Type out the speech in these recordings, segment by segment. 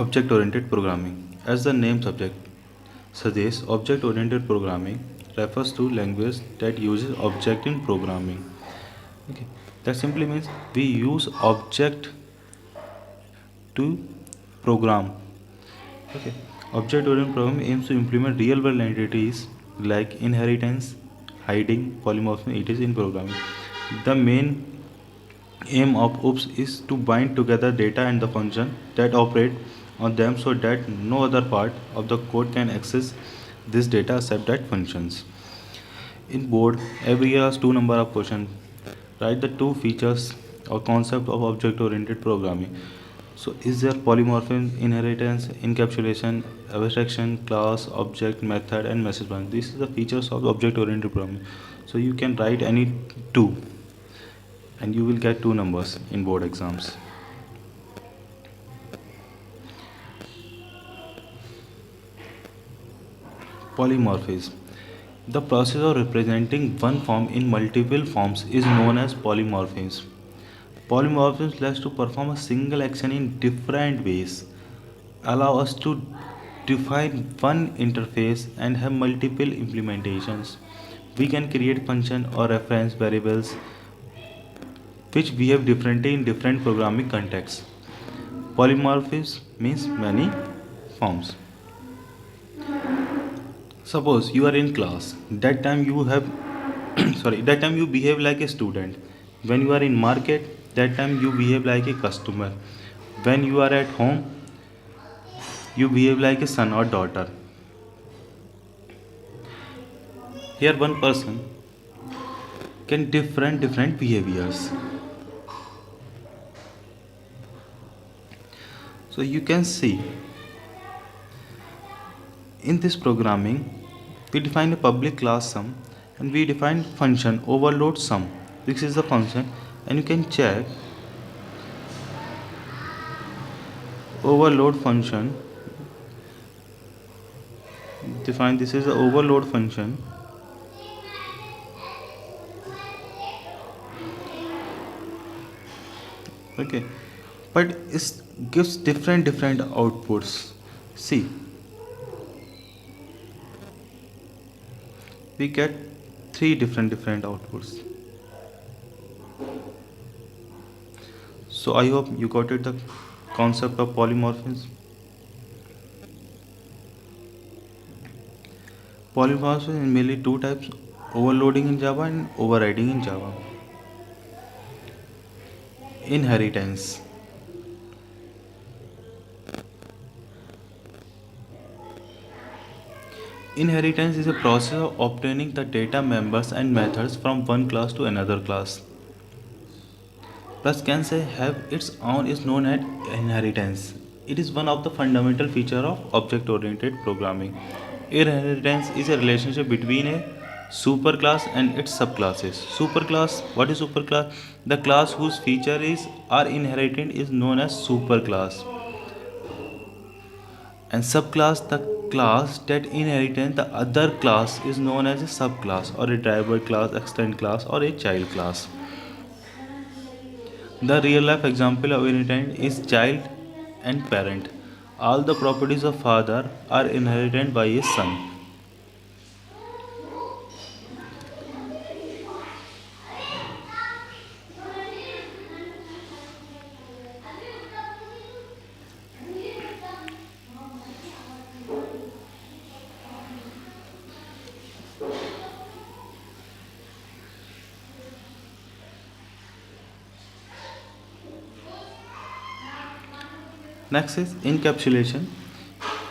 Object oriented programming. As the name subject suggests, object oriented programming refers to language that uses object in programming. Okay. That simply means we use object to program. Okay. Object oriented programming aims to implement real world entities like inheritance, hiding, polymorphism. It is in programming. The main aim of OOPS is to bind together data and the function that operate on them so that no other part of the code can access this data except that functions. In board, every year has two number of questions. Write the two features or concept of object-oriented programming. So, is there polymorphism, inheritance, encapsulation, abstraction, class, object, method, and message branch? These are the features of object-oriented programming. So, you can write any two and you will get two numbers in board exams. Polymorphism. The process of representing one form in multiple forms is known as polymorphism. Polymorphism lets to perform a single action in different ways, allow us to define one interface and have multiple implementations. We can create function or reference variables which behave differently in different programming contexts. Polymorphism means many forms. Suppose you are in class. That time you have that time you behave like a student. When you are in market, that time you behave like a customer. When you are at home, you behave like a son or daughter. Here one person can different behaviors. So you can see in this programming we define a public class sum and we define function overload sum. This is the function and you can check overload function. Define this is the overload function. Okay, but it gives different outputs. See, we get three different outputs. So I hope you got it, the concept of polymorphism. Polymorphism is mainly two types: overloading in Java and overriding in Java. Inheritance. Inheritance is a process of obtaining the data members and methods from one class to another class. Plus can say have its own is known as inheritance. It is one of the fundamental feature of object oriented programming. Inheritance is a relationship between a superclass and its subclasses. Superclass, what is superclass? The class whose feature is are inherited is known as superclass. And subclass, the class that inherits the other class is known as a subclass or a driver class, extend class or a child class. The real life example of inheritance is child and parent. All the properties of father are inherited by his son. Next is encapsulation.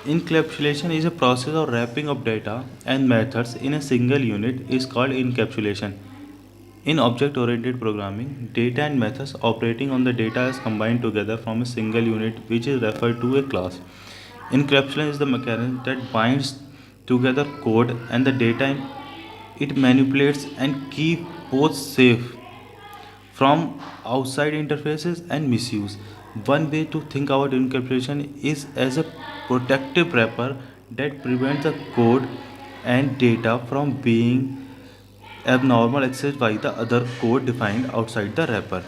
Encapsulation is a process of wrapping up data and methods in a single unit is called encapsulation. In object-oriented programming, data and methods operating on the data is combined together from a single unit which is referred to a class. Encapsulation is the mechanism that binds together code and the data it manipulates and keep both safe from outside interfaces and misuse. One way to think about encapsulation is as a protective wrapper that prevents the code and data from being abnormal accessed by the other code defined outside the wrapper.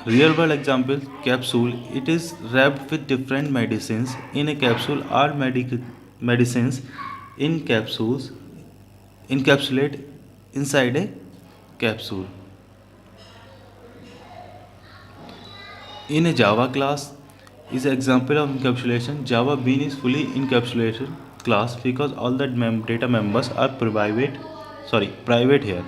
Real world example capsule. It is wrapped with different medicines in a capsule. All medicines in capsules encapsulate inside a capsule. In a Java class is an example of encapsulation. Java Bean is fully encapsulated class because all the data members are private here.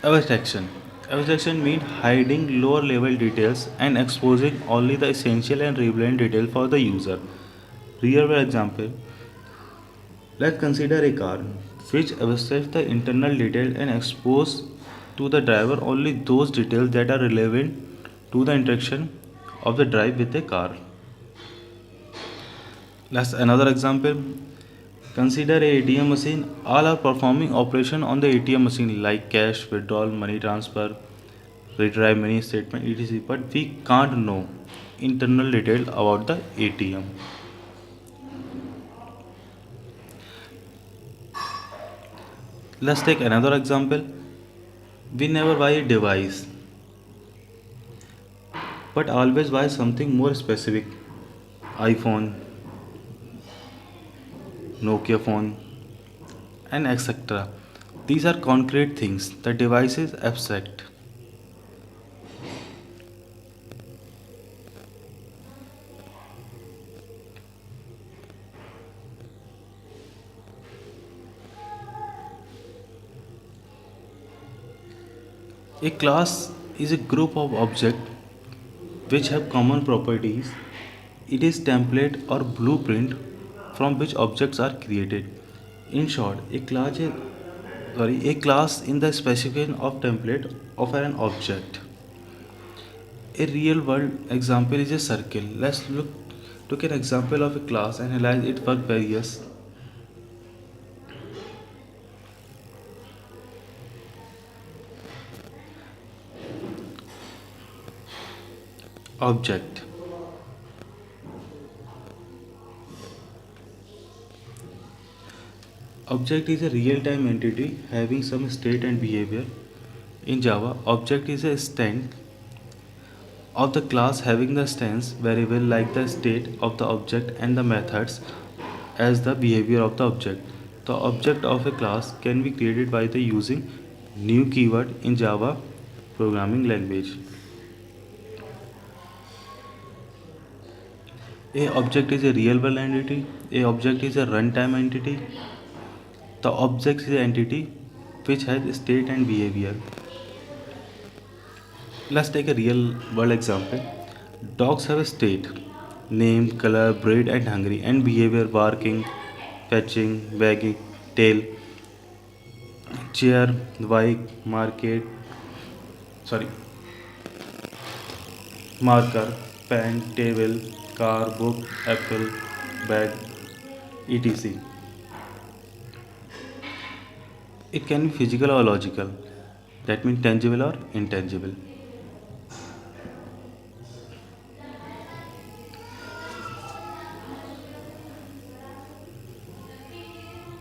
Abstraction. Abstraction means hiding lower level details and exposing only the essential and relevant detail for the user. Real world example. Let's consider a car which abstracts the internal detail and expose to the driver only those details that are relevant to the interaction of the drive with a car. Let's another example. Consider a ATM machine. All are performing operation on the ATM machine like cash, withdrawal, money transfer, retrieve money statement, etc. But we can't know internal detail about the ATM. Let's take another example. We never buy a device, but always buy something more specific. iPhone, Nokia phone, and etc. These are concrete things. The device is abstract. A class is a group of objects which have common properties. It is template or blueprint from which objects are created. In short, a class in the specification of template of an object. A real world example is a circle. Let's look an example of a class and analyze its work various object. Object is a real-time entity having some state and behavior. In Java, object is a stand of the class having the stance variable like the state of the object and the methods as the behavior of the object. The object of a class can be created by the using new keyword in Java programming language. A object is a real world entity. A object is a runtime entity. The object is an entity which has state and behavior. Let's take a real world example. Dogs have a state, name, color, breed, and hungry, and behavior barking, fetching, wagging, tail, chair, bike, sorry, marker, pen, table, car, book, apple, bag, etc. It can be physical or logical. That means tangible or intangible.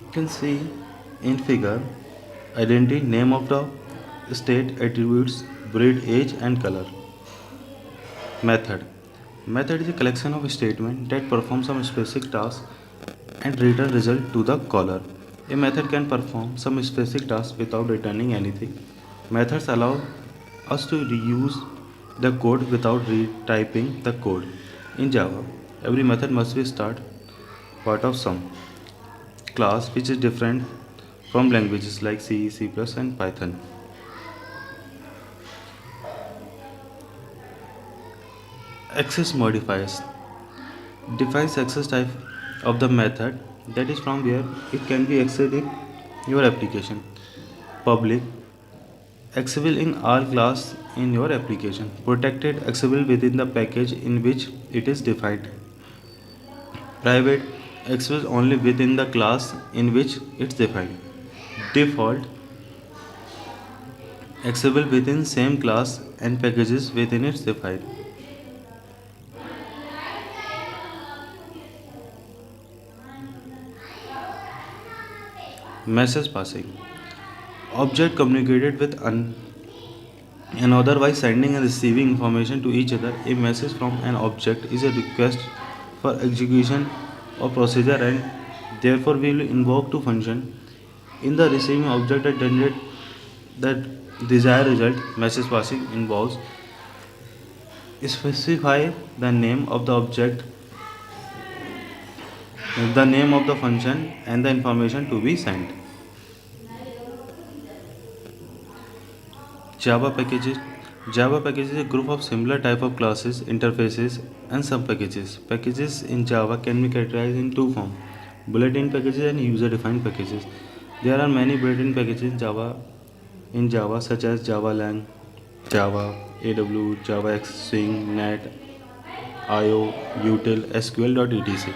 You can see in figure identity, name of dog, state, attributes, breed, age, and color. Method. Method is a collection of statements that perform some specific task and return result to the caller. A method can perform some specific task without returning anything. Methods allow us to reuse the code without retyping the code. In Java, every method must be start part of some class which is different from languages like C, C++, and Python. Access modifiers defines access type of the method, that is from where it can be accessed in your application. Public accessible in all class in your application. Protected accessible within the package in which it is defined. Private accessible only within the class in which it's defined. Default accessible within same class and packages within its defined. Message passing. Object communicated with another by sending and receiving information to each other. A message from an object is a request for execution of procedure and therefore will invoke to function in the receiving object that generate the desired result. Message passing involves specify the name of the object, the name of the function, and the information to be sent. Java packages. Java package is a group of similar type of classes, interfaces, and sub-packages. Packages in Java can be categorized in two forms: bulletin packages and user-defined packages. There are many bulletin packages in Java such as Java Lang, Java, AW, Java X, Swing, Net, IO, Util, SQL.etc.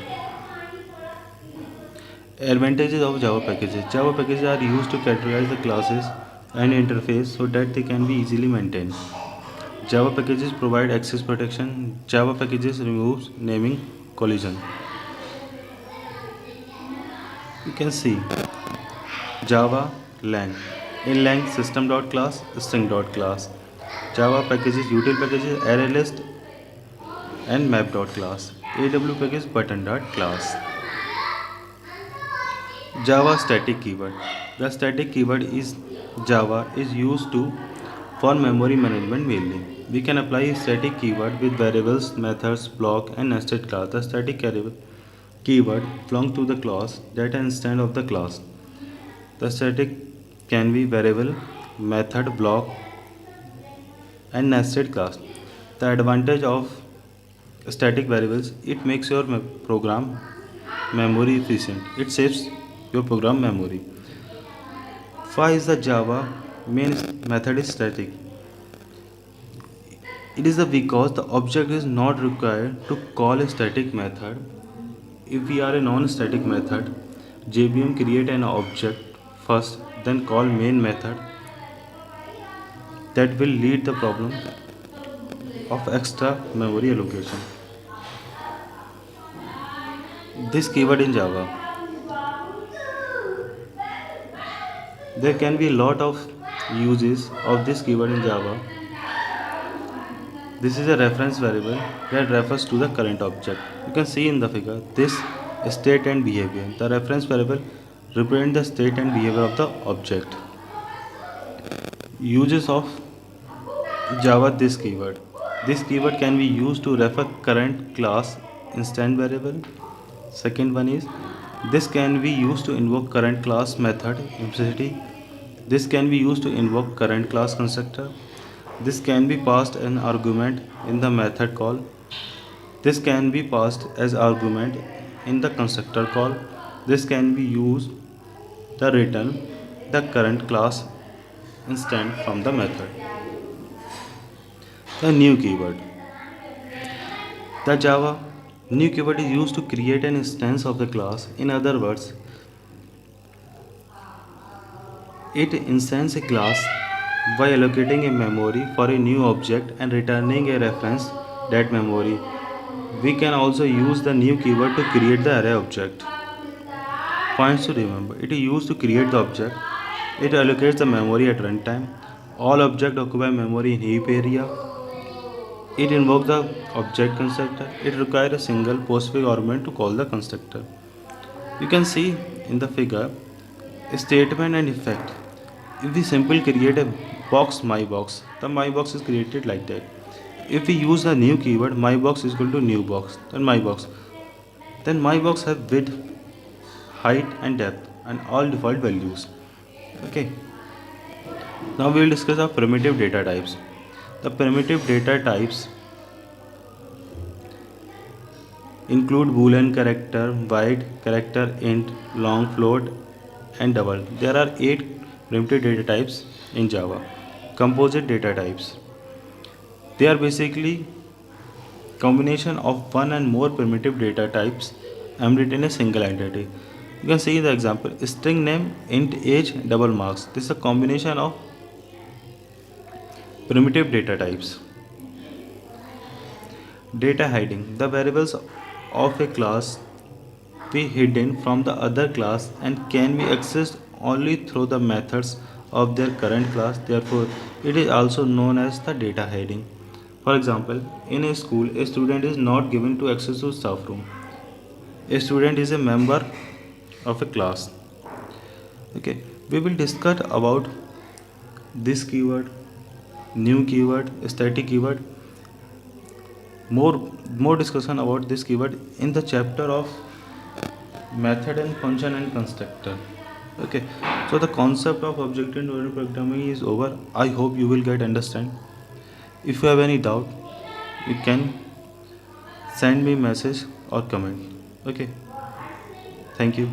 Advantages of Java packages. Java packages are used to categorize the classes and interface so that they can be easily maintained. Java packages provide access protection. Java packages removes naming collision. You can see Java Lang. In Lang, system.class, string.class. Java packages, util packages, ArrayList, and map.class. AW package button.class. Java static keyword. The static keyword is Java is used to for memory management mainly. We can apply a static keyword with variables, methods, block, and nested class. The static keyword belongs to the class data instance of the class. The static can be variable, method, block, and nested class. The advantage of static variables, it makes your program memory efficient. It saves your program memory. Why is the Java main method is static? It is because the object is not required to call a static method. If we are a non-static method, JVM create an object first, then call main method. That will lead the problem of extra memory allocation. This keyword in Java. There can be a lot of uses of this keyword in Java. This is a reference variable that refers to the current object. You can see in the figure this state and behavior. The reference variable represents the state and behavior of the object. Uses of Java this keyword. This keyword can be used to refer current class instance variable. Second one is this can be used to invoke current class method implicitly. This can be used to invoke current class constructor. This can be passed an argument in the method call. This can be passed as argument in the constructor call. This can be used to return the current class instance from the method. The new keyword. The Java new keyword is used to create an instance of the class. In other words, it instances a class by allocating a memory for a new object and returning a reference that memory. We can also use the new keyword to create the array object. Points to remember. It is used to create the object. It allocates the memory at runtime. All objects occupy memory in heap area. It invokes the object constructor. It requires a single postfix argument to call the constructor. You can see in the figure a statement and effect. If we simply create a box myBox, the myBox is created like that. If we use the new keyword myBox is equal to new box, then myBox. Then myBox have width, height and depth and all default values. Okay. Now we will discuss our primitive data types. The primitive data types include boolean character, byte, character, int, long, float, and double. There are 8 primitive data types in Java. Composite data types. They are basically combination of one and more primitive data types embedded in a single entity. You can see the example: string name, int age, double marks. This is a combination of primitive data types. Data hiding. The variables of a class be hidden from the other class and can be accessed only through the methods of their current class. Therefore, it is also known as the data hiding. For example, in a school, a student is not given to access to staff room. A student is a member of a class. Okay, we will discuss about this keyword, new keyword, static keyword, more discussion about this keyword in the chapter of method and function and constructor. Okay, so the concept of object oriented programming is over. I hope you will get understand. If you have any doubt, you can send me message or comment. Okay, thank you.